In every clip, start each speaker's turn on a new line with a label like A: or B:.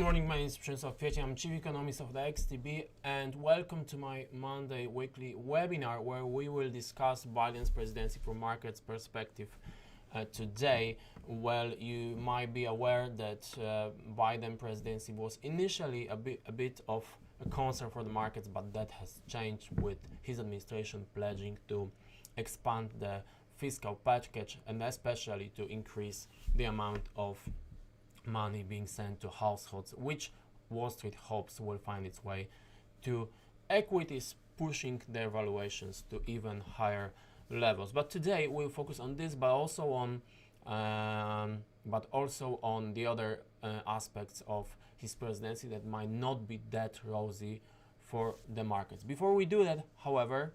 A: morning, my name is Przemysław Kwiecień. I'm Chief Economist of the XTB, and welcome to my Monday weekly webinar where we will discuss Biden's presidency from markets perspective. Today, well, you might be aware that Biden presidency was initially a bit of a concern for the markets, but that has changed with his administration pledging to expand the fiscal package and especially to increase the amount of money being sent to households, which Wall Street hopes will find its way to equities, pushing their valuations to even higher levels. But today we'll focus on this, but also on the other aspects of his presidency that might not be that rosy for the markets. Before we do that, however,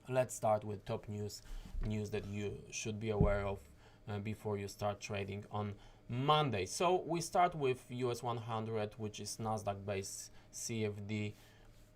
A: let's start with top news that you should be aware of before you start trading on Monday. So we start with US 100, which is Nasdaq-based CFD,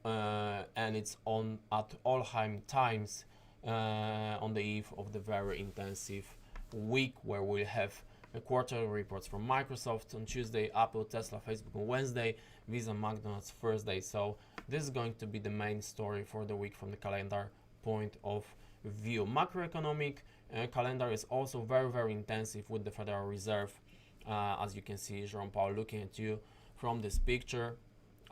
A: and it's on at all-time times on the eve of the very intensive week where we'll have quarterly reports from Microsoft on Tuesday, Apple, Tesla, Facebook on Wednesday, Visa, McDonald's Thursday. So this is going to be the main story for the week from the calendar point of view. Macroeconomic calendar is also very intensive with the Federal Reserve. As you can see, Jerome Powell looking at you from this picture,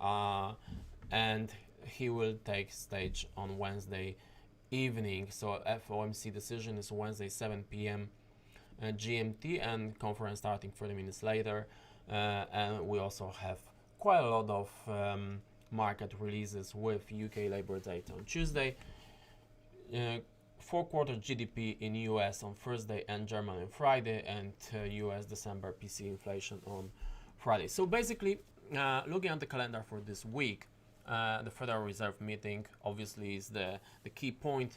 A: and he will take stage on Wednesday evening. So FOMC decision is Wednesday 7 p.m. GMT, and conference starting 30 minutes later. And we also have quite a lot of market releases with UK labor data on Tuesday. Four-quarter GDP in US on Thursday and Germany on Friday, and US December PC inflation on Friday. So basically, looking at the calendar for this week, the Federal Reserve meeting obviously is the key point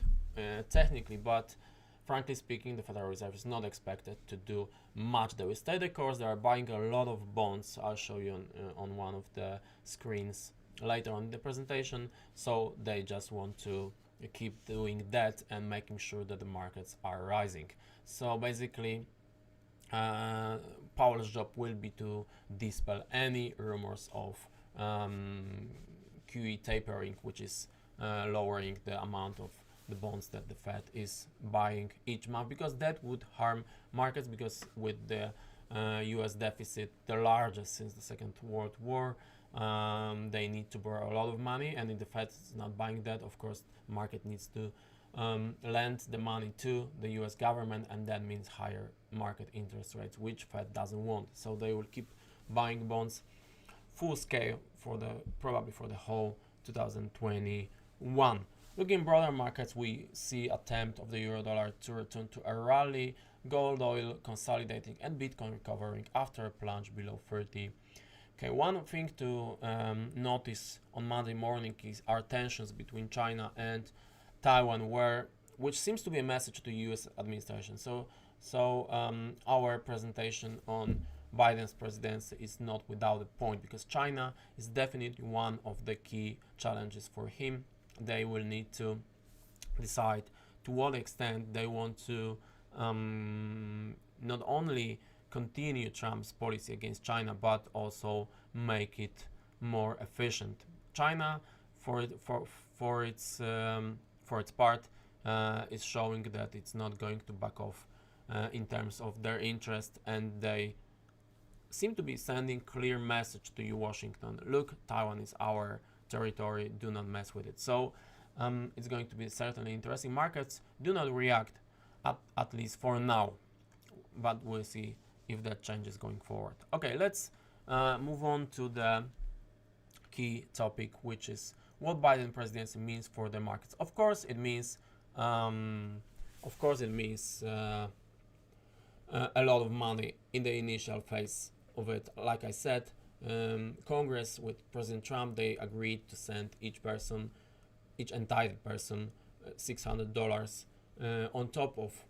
A: technically, but frankly speaking, the Federal Reserve is not expected to do much. They will stay the course. They are buying a lot of bonds. I'll show you on one of the screens later on in the presentation. So they just want to keep doing that and making sure that the markets are rising. So basically, Powell's job will be to dispel any rumors of QE tapering, which is lowering the amount of the bonds that the Fed is buying each month, because that would harm markets, because with the US deficit, the largest since the Second World War, they need to borrow a lot of money, and if the Fed is not buying that, of course, market needs to lend the money to the US government, and that means higher market interest rates, which Fed doesn't want. So they will keep buying bonds full scale probably for the whole 2021. Looking broader markets, we see attempt of the euro-dollar to return to a rally, gold, oil consolidating, and Bitcoin recovering after a plunge below 30. Okay, one thing to notice on Monday morning are tensions between China and Taiwan, which seems to be a message to the U.S. administration. So our presentation on Biden's presidency is not without a point, because China is definitely one of the key challenges for him. They will need to decide to what extent they want to not only continue Trump's policy against China, but also make it more efficient. China, for its part, is showing that it's not going to back off in terms of their interest, and they seem to be sending clear message to you, Washington. Look, Taiwan is our territory. Do not mess with it. So it's going to be certainly interesting. Markets do not react, at least for now, but we'll see if that changes going forward. Okay, let's move on to the key topic, which is what Biden presidency means for the markets. Of course, it means a lot of money in the initial phase of it. Like I said, Congress with President Trump, they agreed to send each entitled person, $600 on top of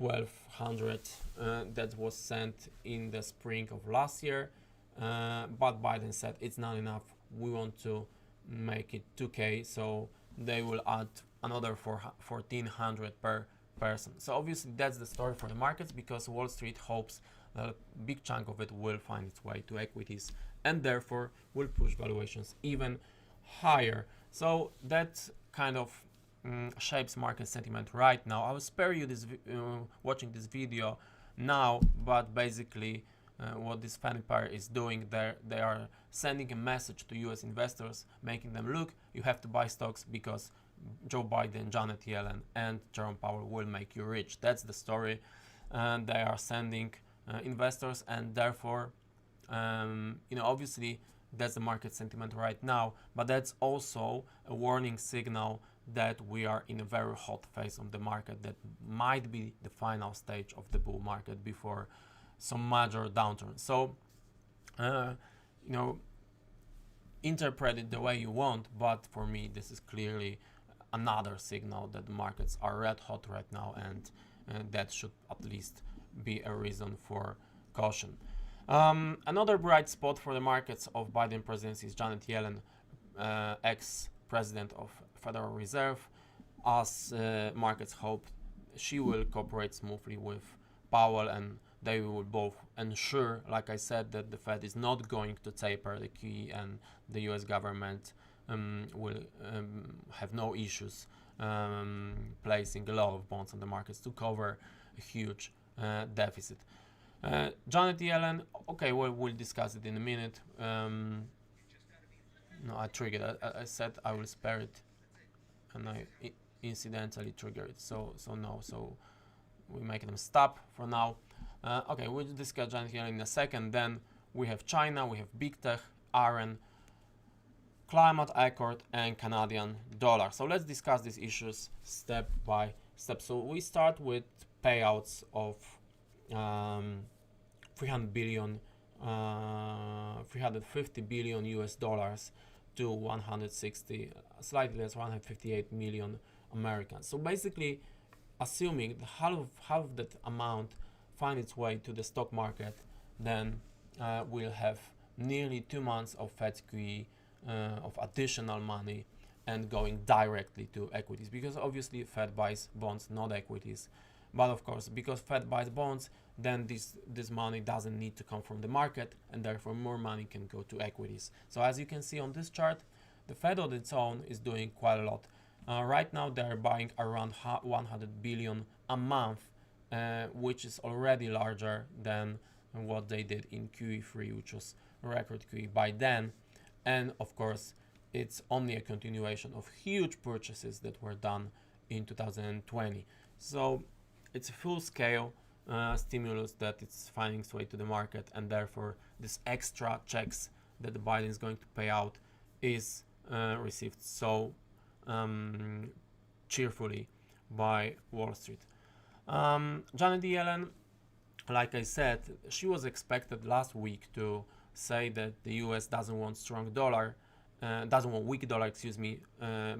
A: $1,200 that was sent in the spring of last year, but Biden said it's not enough. We want to make it $2,000, so they will add another $1,400 per person. So obviously that's the story for the markets, because Wall Street hopes a big chunk of it will find its way to equities and therefore will push valuations even higher. So that kind of shapes market sentiment right now. I will spare you this watching this video now, but basically what this fanny pair is doing there, they are sending a message to US investors, making them look, you have to buy stocks because Joe Biden, Janet Yellen and Jerome Powell will make you rich. That's the story, and they are sending investors, and therefore obviously that's the market sentiment right now, but that's also a warning signal that we are in a very hot phase of the market that might be the final stage of the bull market before some major downturn. So interpret it the way you want, but for me this is clearly another signal that the markets are red hot right now, and that should at least be a reason for caution. Another bright spot for the markets of Biden presidency is Janet Yellen, ex-president of Federal Reserve. As markets hope, she will cooperate smoothly with Powell, and they will both ensure, like I said, that the Fed is not going to taper the QE, and the US government will have no issues placing a lot of bonds on the markets to cover a huge deficit. Janet Yellen, okay, we'll discuss it in a minute. No, I triggered. I said I will spare it, and I incidentally triggered it. So no. So we make them stop for now. Okay, we'll discuss Janet Yellen in a second. Then we have China, we have big tech, Iran, climate accord, and Canadian dollar. So let's discuss these issues step by step. So we start with payouts of 350 billion US dollars to 160, slightly less, 158 million Americans. So basically, assuming half of that amount find its way to the stock market, then we'll have nearly 2 months of Fed QE, of additional money, and going directly to equities, because obviously Fed buys bonds, not equities. But of course, because Fed buys bonds, then this money doesn't need to come from the market, and therefore more money can go to equities. So as you can see on this chart, the Fed on its own is doing quite a lot. Right now they are buying around 100 billion a month, which is already larger than what they did in QE3, which was record QE by then. And of course, it's only a continuation of huge purchases that were done in 2020. So it's a full-scale stimulus that it's finding its way to the market, and therefore this extra checks that the Biden is going to pay out is received so cheerfully by Wall Street. Janet Yellen, like I said, she was expected last week to say that the US doesn't want weak dollar,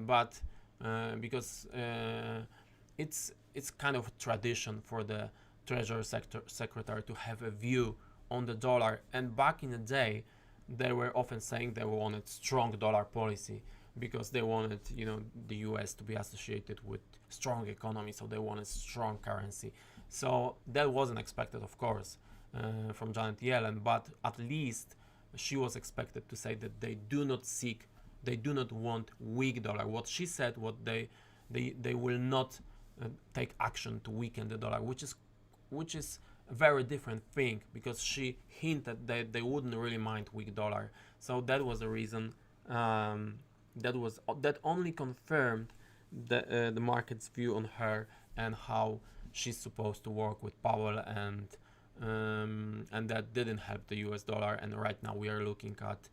A: but because it's kind of a tradition for the Treasury Secretary to have a view on the dollar, and back in the day they were often saying they wanted strong dollar policy because they wanted the US to be associated with strong economy, so they wanted strong currency. So that wasn't expected, of course, from Janet Yellen, but at least she was expected to say that they do not want weak dollar. What she said, what they will not take action to weaken the dollar, which is a very different thing, because she hinted that they wouldn't really mind weak dollar. So that was the reason. That only confirmed the market's view on her and how she's supposed to work with Powell, and that didn't help the US dollar. And right now we are looking at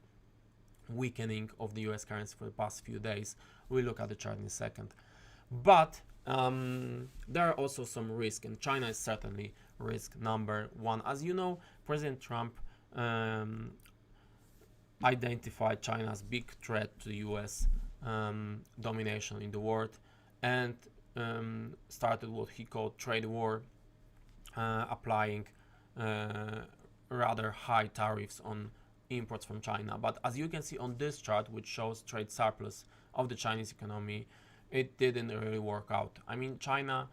A: weakening of the US currency for the past few days. We'll look at the chart in a second. But there are also some risk, and China is certainly risk number one. As you know, President Trump identified China as big threat to US domination in the world, and started what he called trade war, applying rather high tariffs on imports from China. But as you can see on this chart, which shows trade surplus of the Chinese economy, it didn't really work out. I mean, China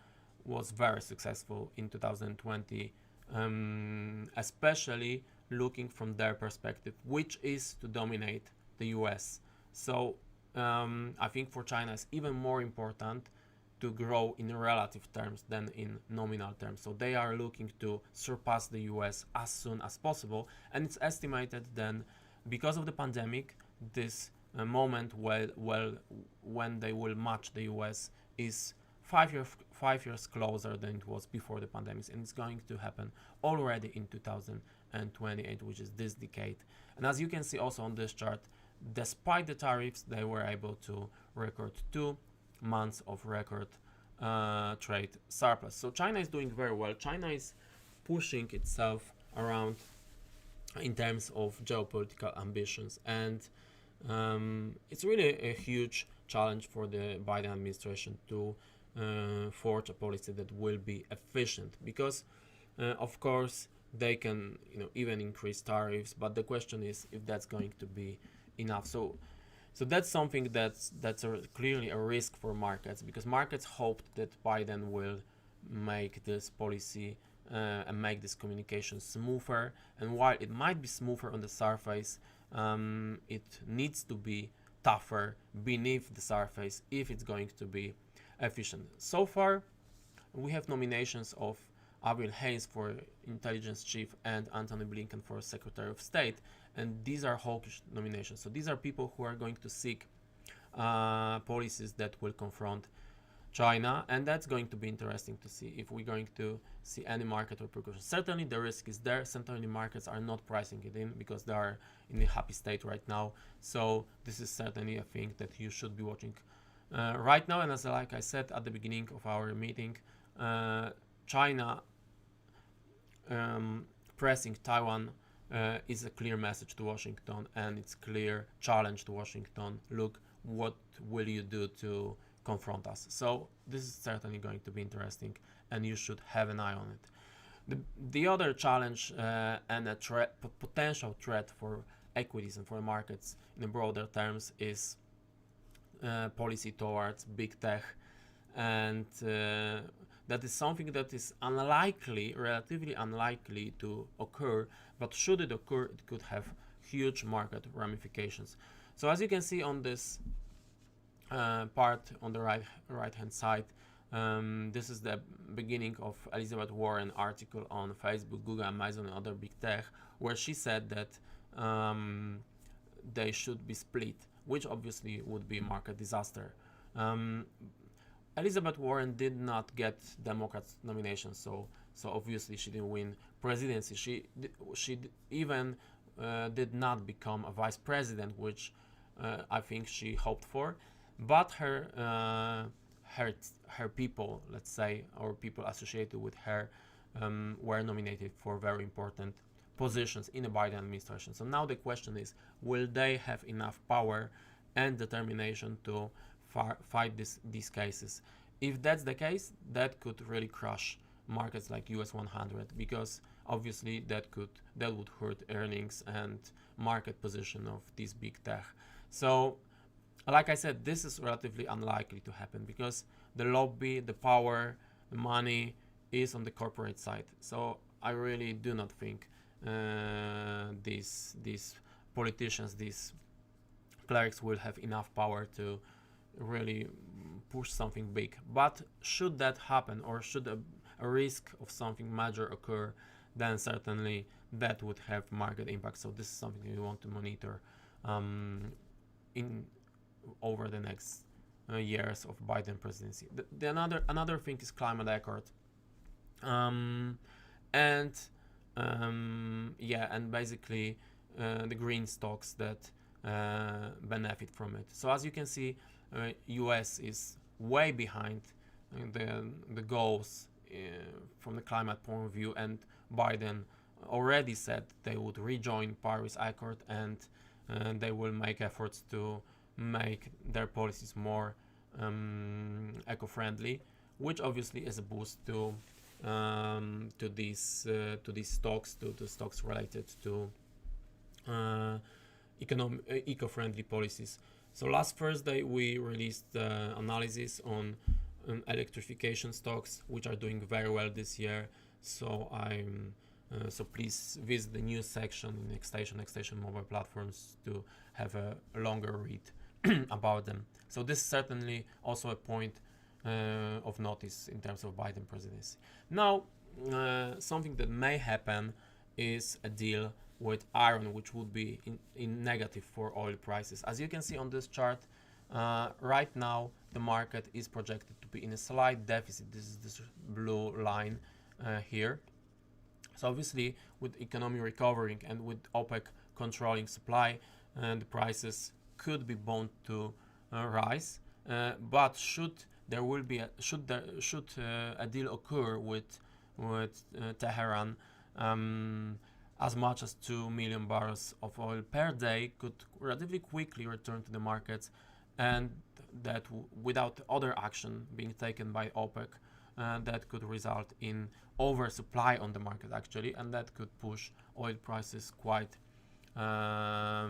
A: was very successful in 2020 especially looking from their perspective, which is to dominate the US. So I think for China it's even more important to grow in relative terms than in nominal terms. So they are looking to surpass the US as soon as possible, and it's estimated then, because of the pandemic, this moment when they will match the US is 5 years closer than it was before the pandemic, and it's going to happen already in 2028, which is this decade. And as you can see also on this chart, despite the tariffs, they were able to record 2 months of record trade surplus. So China is doing very well. China is pushing itself around in terms of geopolitical ambitions, and it's really a huge challenge for the Biden administration to forge a policy that will be efficient, because of course they can even increase tariffs, but the question is if that's going to be enough. So that's something that's clearly a risk for markets, because markets hoped that Biden will make this policy and make this communication smoother. And while it might be smoother on the surface, it needs to be tougher beneath the surface if it's going to be efficient. So far, we have nominations of Avril Haines for intelligence chief and Antony Blinken for Secretary of State, and these are hawkish nominations. So these are people who are going to seek policies that will confront China, and that's going to be interesting to see if we're going to see any market repercussions. Certainly the risk is there. Certainly markets are not pricing it in because they are in a happy state right now. So this is certainly a thing that you should be watching right now. And like I said at the beginning of our meeting, China pressing Taiwan is a clear message to Washington, and it's clear challenge to Washington. Look, what will you do to confront us? So this is certainly going to be interesting, and you should have an eye on it. The other challenge and a potential threat for equities and for markets in broader terms is policy towards big tech, and that is something that is unlikely, relatively unlikely to occur, but should it occur, it could have huge market ramifications. So as you can see on this part on the right hand side, this is the beginning of Elizabeth Warren article on Facebook, Google, Amazon, and other big tech, where she said that they should be split, which obviously would be a market disaster. Elizabeth Warren did not get Democrats nomination, so obviously she didn't win presidency. She even did not become a vice president, which I think she hoped for. But her people, let's say, or people associated with her, were nominated for very important positions in the Biden administration. So now the question is, will they have enough power and determination to fight these cases? If that's the case, that could really crush markets like US 100, because obviously that would hurt earnings and market position of these big tech. So like I said, this is relatively unlikely to happen because the lobby, the power, the money is on the corporate side. So I really do not think these politicians, these clerics will have enough power to really push something big. But should that happen, or should a risk of something major occur, then certainly that would have market impact. So this is something we want to monitor in over the next years of Biden presidency. Another thing is climate accord, and basically the green stocks that benefit from it. So as you can see, US is way behind the goals from the climate point of view, and Biden already said they would rejoin Paris Accord, and they will make efforts to make their policies more eco-friendly, which obviously is a boost to these stocks, to the stocks related to eco-friendly policies. So last Thursday we released analysis on electrification stocks, which are doing very well this year. So so please visit the news section in Xstation mobile platforms to have a longer read about them. So this is certainly also a point of notice in terms of Biden presidency. Now, something that may happen is a deal with iron, which would be in negative for oil prices. As you can see on this chart, right now the market is projected to be in a slight deficit. This is this blue line here. So obviously, with economy recovering and with OPEC controlling supply, the prices could be bound to rise. But should a deal occur with Tehran, as much as 2 million barrels of oil per day could relatively quickly return to the markets, and that without other action being taken by OPEC, that could result in oversupply on the market actually, and that could push oil prices quite a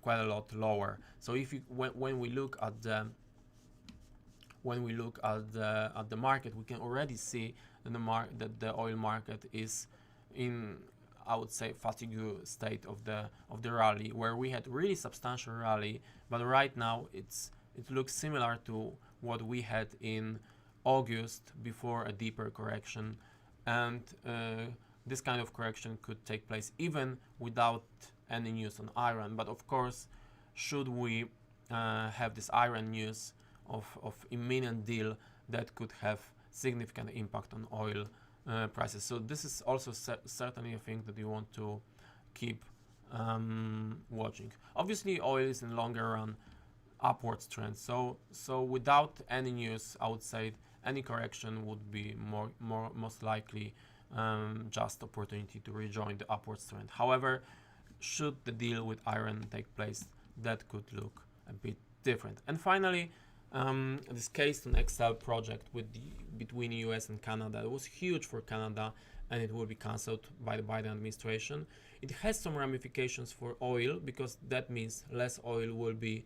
A: lot lower. So if you, when we look at the market, we can already see that the oil market is in, I would say, fatigue state of the rally, where we had really substantial rally, but right now it looks similar to what we had in August before a deeper correction, and this kind of correction could take place even without any news on Iran. But of course, should we have this Iran news of imminent deal, that could have significant impact on oil prices. So this is also certainly a thing that you want to keep watching. Obviously, oil is in longer run upwards trend. So without any news, I would say any correction would be most likely just opportunity to rejoin the upwards trend. However, should the deal with Iran take place, that could look a bit different. And finally, this Keystone XL project between US and Canada, it was huge for Canada, and it will be cancelled by the Biden administration. It has some ramifications for oil, because that means less oil will be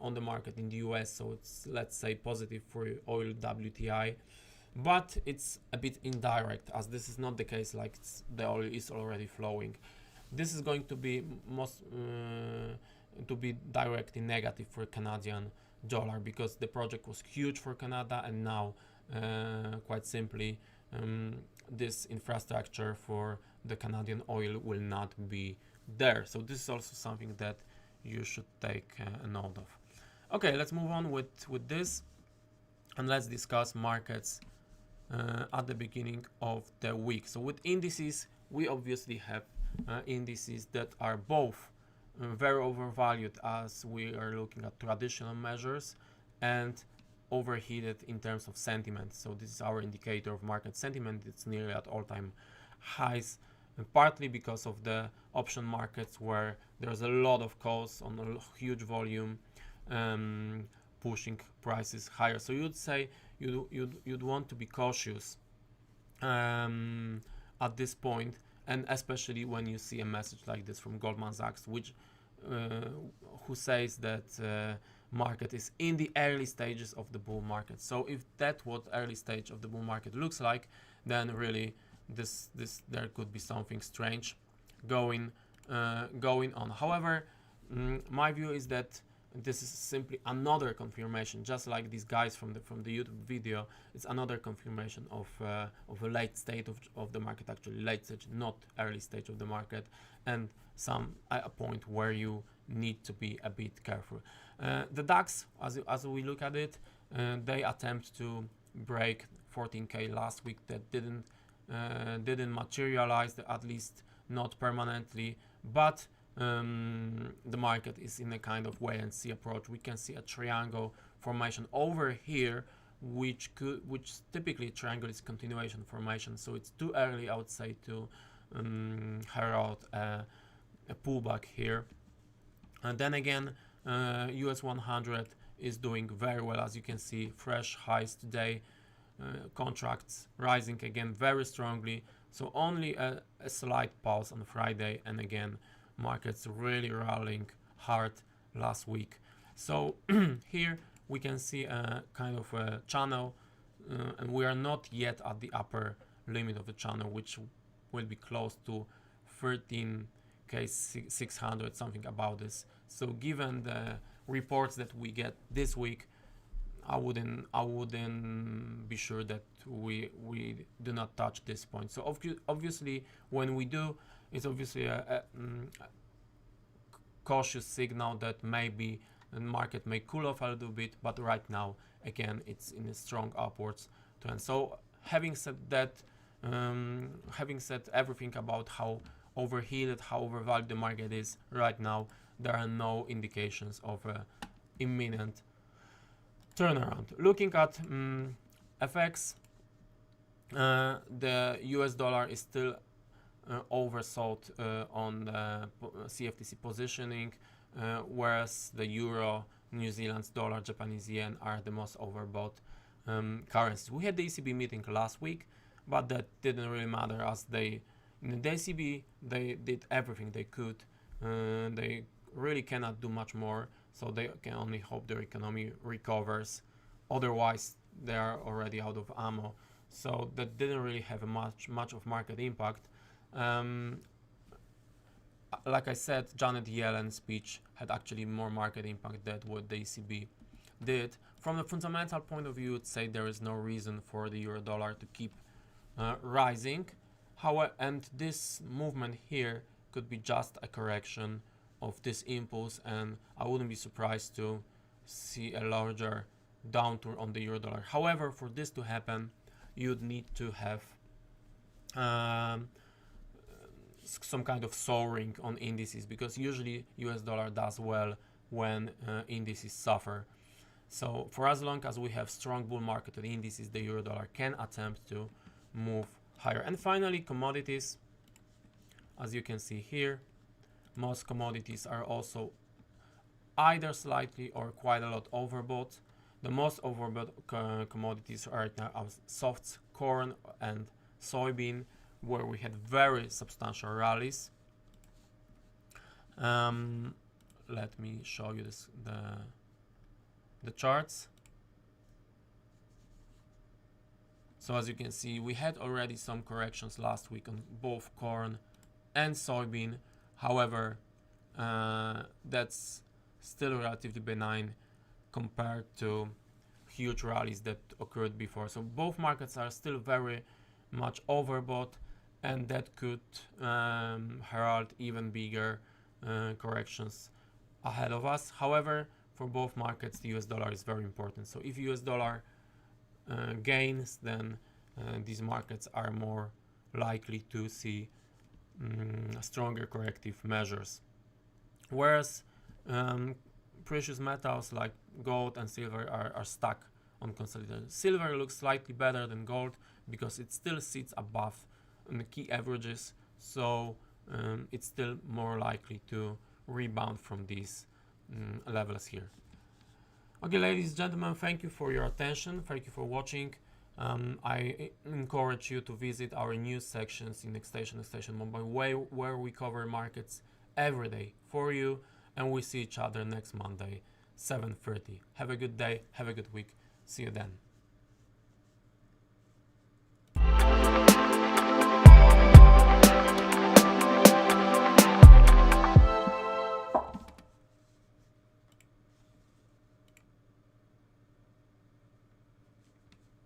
A: on the market in the US, so it's, let's say, positive for oil WTI, but it's a bit indirect, as this is not the case, like the oil is already flowing. This is going to be directly negative for Canadian dollar, because the project was huge for Canada, and now quite simply this infrastructure for the Canadian oil will not be there. So this is also something that you should take a note of. Okay, let's move on with this, and let's discuss markets at the beginning of the week. So with indices, we obviously have indices that are both very overvalued, as we are looking at traditional measures, and overheated in terms of sentiment. So this is our indicator of market sentiment. It's nearly at all-time highs, partly because of the option markets, where there's a lot of calls on a huge volume, pushing prices higher. So you'd say you'd want to be cautious at this point, and especially when you see a message like this from Goldman Sachs, which who says that market is in the early stages of the bull market. So if that's what early stage of the bull market looks like, then really there could be something strange going on. However, my view is that this is simply another confirmation, just like these guys from the YouTube video. It's another confirmation of a late state of the market, actually late stage, not early stage of the market, and a point where you need to be a bit careful. The DAX, as we look at it, they attempt to break 14K last week. That didn't materialize, at least not permanently, but the market is in a kind of wait and see approach. We can see a triangle formation over here, which typically triangle is continuation formation, so it's too early, I would say, to herald a pullback here. And then again, US 100 is doing very well, as you can see, fresh highs today, contracts rising again very strongly. So only a slight pause on Friday, and again markets really rallying hard last week. So here we can see a kind of a channel, and we are not yet at the upper limit of the channel, which will be close to 13k600, something about this. So given the reports that we get this week, I wouldn't be sure that we do not touch this point. So obviously when we do, it's obviously a cautious signal that maybe the market may cool off a little bit, but right now again it's in a strong upwards trend. So having said that, having said everything about how overheated, how overvalued the market is right now, there are no indications of a imminent turnaround. Looking at FX, the US dollar is still oversold on the CFTC positioning, whereas the euro, New Zealand's dollar, Japanese yen are the most overbought currencies. We had the ECB meeting last week, but that didn't really matter, as in the ECB they did everything they could. They really cannot do much more, so they can only hope their economy recovers. Otherwise, they are already out of ammo. So that didn't really have a much of market impact. Like I said, Janet Yellen's speech had actually more market impact than what the ECB did. From a fundamental point of view, I'd say there is no reason for the euro dollar to keep rising. However, and this movement here could be just a correction of this impulse, and I wouldn't be surprised to see a larger downturn on the euro dollar. However, for this to happen, you'd need to have some kind of soaring on indices, because usually US dollar does well when indices suffer. So for as long as we have strong bull market on indices, the euro dollar can attempt to move higher. And finally, commodities. As you can see here, most commodities are also either slightly or quite a lot overbought. The most overbought commodities right now are softs, corn and soybean, where we had very substantial rallies. Let me show you the charts. So as you can see, we had already some corrections last week on both corn and soybean. However, that's still relatively benign compared to huge rallies that occurred before. So both markets are still very much overbought, and that could herald even bigger corrections ahead of us. However, for both markets, the US dollar is very important. So if US dollar gains, then these markets are more likely to see stronger corrective measures. Whereas precious metals like gold and silver are stuck on consolidation. Silver looks slightly better than gold because it still sits above the key averages, so it's still more likely to rebound from these levels here. Okay, ladies and gentlemen, thank you for your attention. Thank you for watching. I encourage you to visit our news sections in Nextation Mobile, where we cover markets every day for you, and we see each other next Monday, 7:30. Have a good day, have a good week. See you then.